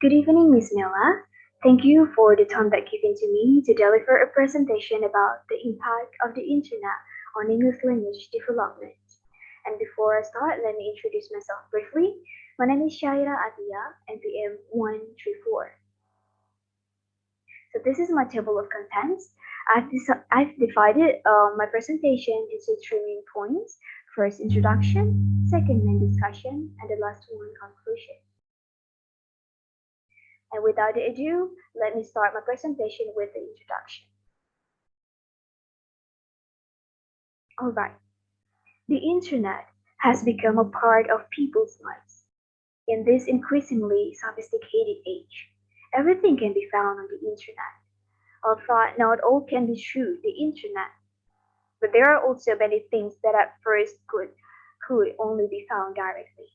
Good evening, Miss Noah. Thank you for the time that given to me to deliver a presentation about the impact of the internet on English language development. And before I start, let me introduce myself briefly. My name is Shaira Atiya, NPM 134. So this is my table of contents. I've divided my presentation into three main points. First, introduction, second, main discussion, and the last one, conclusion. And without ado, let me start my presentation with the introduction. Alright, the internet has become a part of people's lives. In this increasingly sophisticated age, everything can be found on the internet. Although not all can be through the internet, but there are also many things that at first could only be found directly.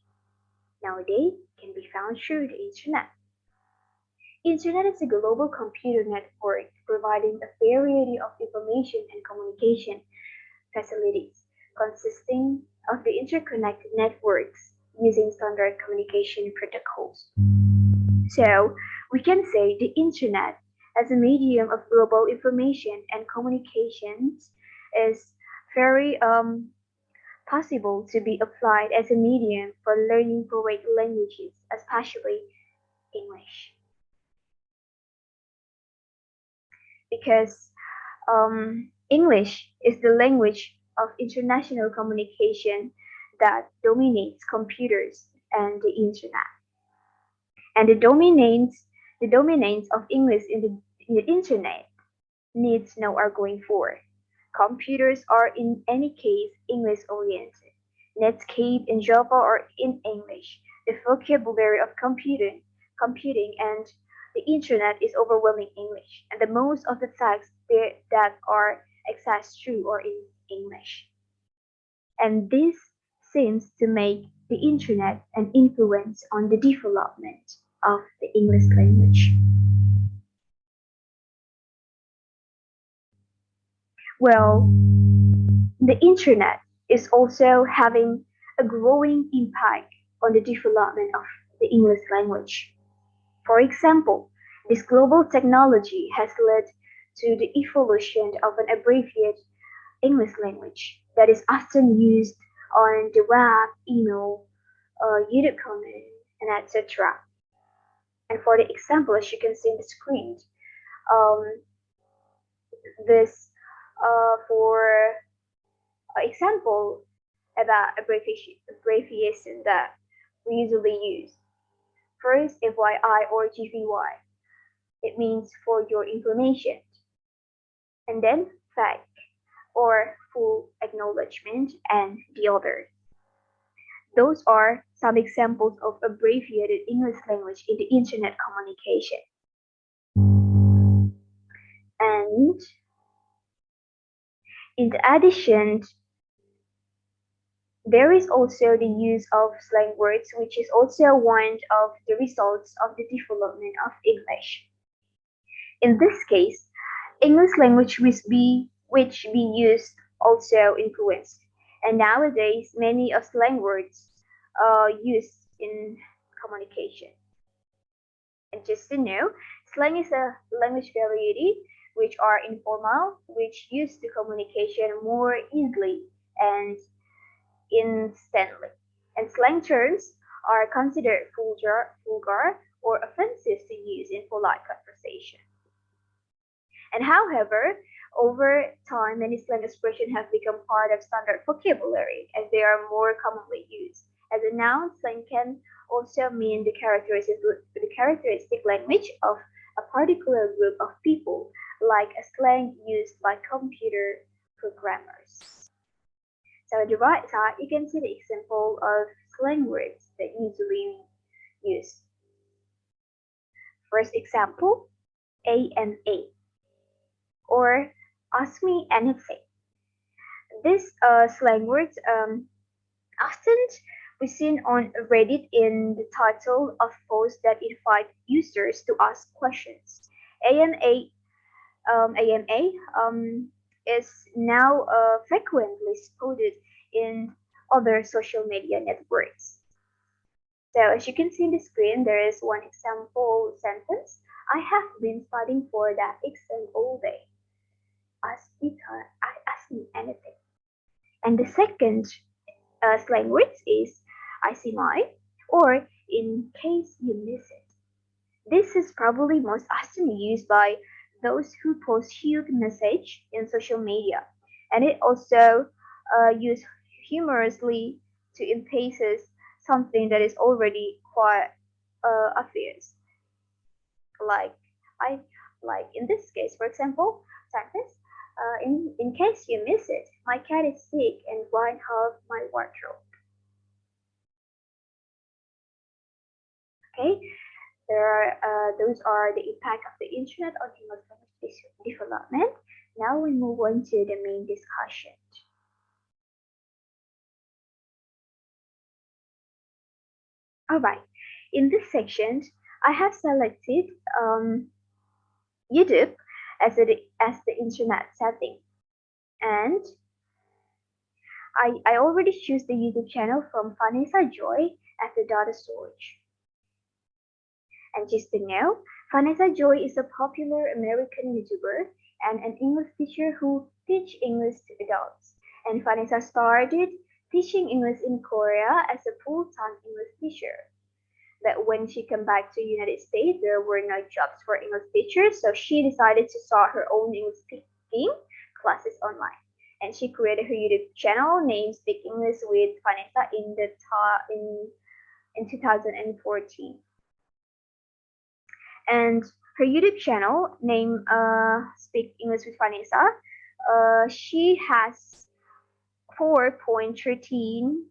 Nowadays can be found through the internet. Internet is a global computer network providing a variety of information and communication facilities, consisting of the interconnected networks using standard communication protocols. So, we can say the internet as a medium of global information and communications is very possible to be applied as a medium for learning foreign languages, especially English. Because English is the language of international communication that dominates computers and the internet. And the dominance of English in the internet needs no arguing for. Computers are in any case English oriented. Netscape and Java are in English. The vocabulary of computing and the internet is overwhelming English, and the most of the facts that are accessed through are in English. And this seems to make the internet an influence on the development of the English language. Well, the internet is also having a growing impact on the development of the English language. For example, this global technology has led to the evolution of an abbreviated English language that is often used on the web, email, YouTube comment, and etc. And for the example, as you can see on the screen, um, this for example about abbreviation that we usually use. First, FYI or GVY. It means for your information. And then fact or full acknowledgement and the other. Those are some examples of abbreviated English language in the internet communication. And in addition, there is also the use of slang words, which is also one of the results of the development of English. In this case, English language which be used also influenced, and nowadays many of slang words are used in communication. And just to know, slang is a language variety which are informal, which used to communication more easily and instantly. And slang terms are considered vulgar or offensive to use in polite conversation. And however, over time, many slang expressions have become part of standard vocabulary as they are more commonly used. As a noun, slang can also mean the characteristic language of a particular group of people, like a slang used by computer programmers. So on the right side, you can see the example of slang words that usually used. First example, AMA, or ask me anything. These slang words often we seen on Reddit in the title of posts that invite users to ask questions. AMA AMA is now frequently spotted in other social media networks. So as you can see in the screen, there is one example sentence. I have been studying for that exam all day. Ask me anything. And the second slang words is I see my, or in case you miss it. This is probably most often used by those who post huge message in social media, and it also used humorously to emphasize something that is already quite obvious. Like I like in this case, for example, sentence. In case you miss it, my cat is sick and won't have my wardrobe. Okay, those are the impact of the internet on English language development. Now we move on to the main discussion. Alright, in this section, I have selected YouTube as the internet setting, and I already choose the YouTube channel from Vanessa Joy as the data source. And just to know, Vanessa Joy is a popular American YouTuber and an English teacher who teach English to adults. And Vanessa started teaching English in Korea as a full-time English teacher. But when she came back to the United States, there were no jobs for English teachers, so she decided to start her own English speaking classes online. And she created her YouTube channel named Speak English with Vanessa in 2014. And her YouTube channel named Speak English with Vanessa, she has 4.13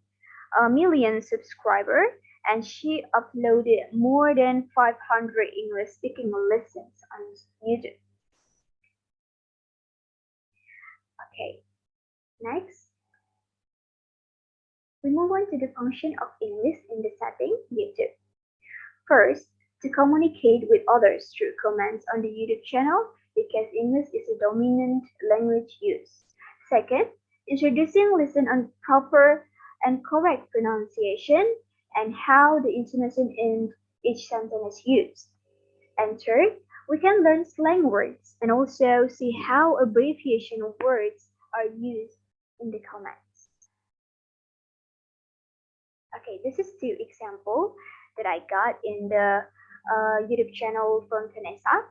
million subscribers, and she uploaded more than 500 English speaking lessons on YouTube. Okay, next, we move on to the function of English in the setting YouTube. First, to communicate with others through comments on the YouTube channel because English is a dominant language used. Second, introducing lesson on proper and correct pronunciation and how the intonation in each sentence is used. And third, we can learn slang words and also see how abbreviation of words are used in the comments. Okay, this is two examples that I got in the YouTube channel from Vanessa.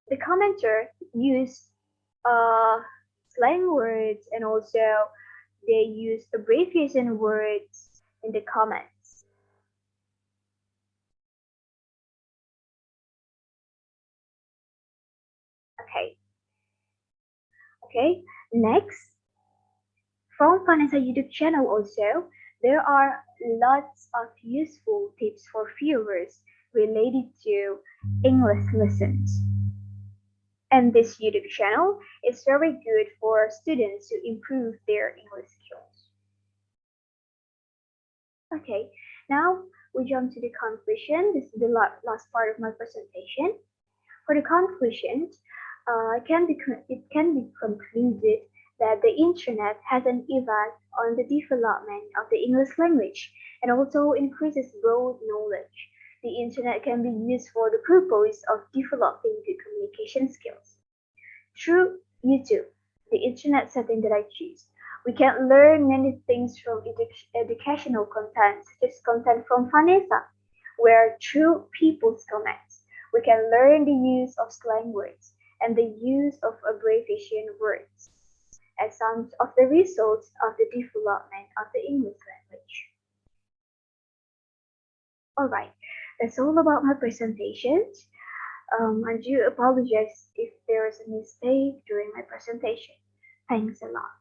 The commenter used slang words and also they use abbreviation words in the comments. Okay, next, from Vanessa YouTube channel also, there are lots of useful tips for viewers related to English lessons. And this YouTube channel is very good for students to improve their English skills. Okay, now we jump to the conclusion. This is the last part of my presentation. For the conclusion, it can be concluded that the internet has an impact on the development of the English language and also increases broad knowledge. The internet can be used for the purpose of developing good communication skills. Through YouTube, the internet setting that I choose, we can learn many things from educational content, such as content from Vanessa, where through people's comments, we can learn the use of slang words and the use of abbreviation words as some of the results of the development of the English language. Alright, that's all about my presentation. I do apologize if there is a mistake during my presentation. Thanks a lot.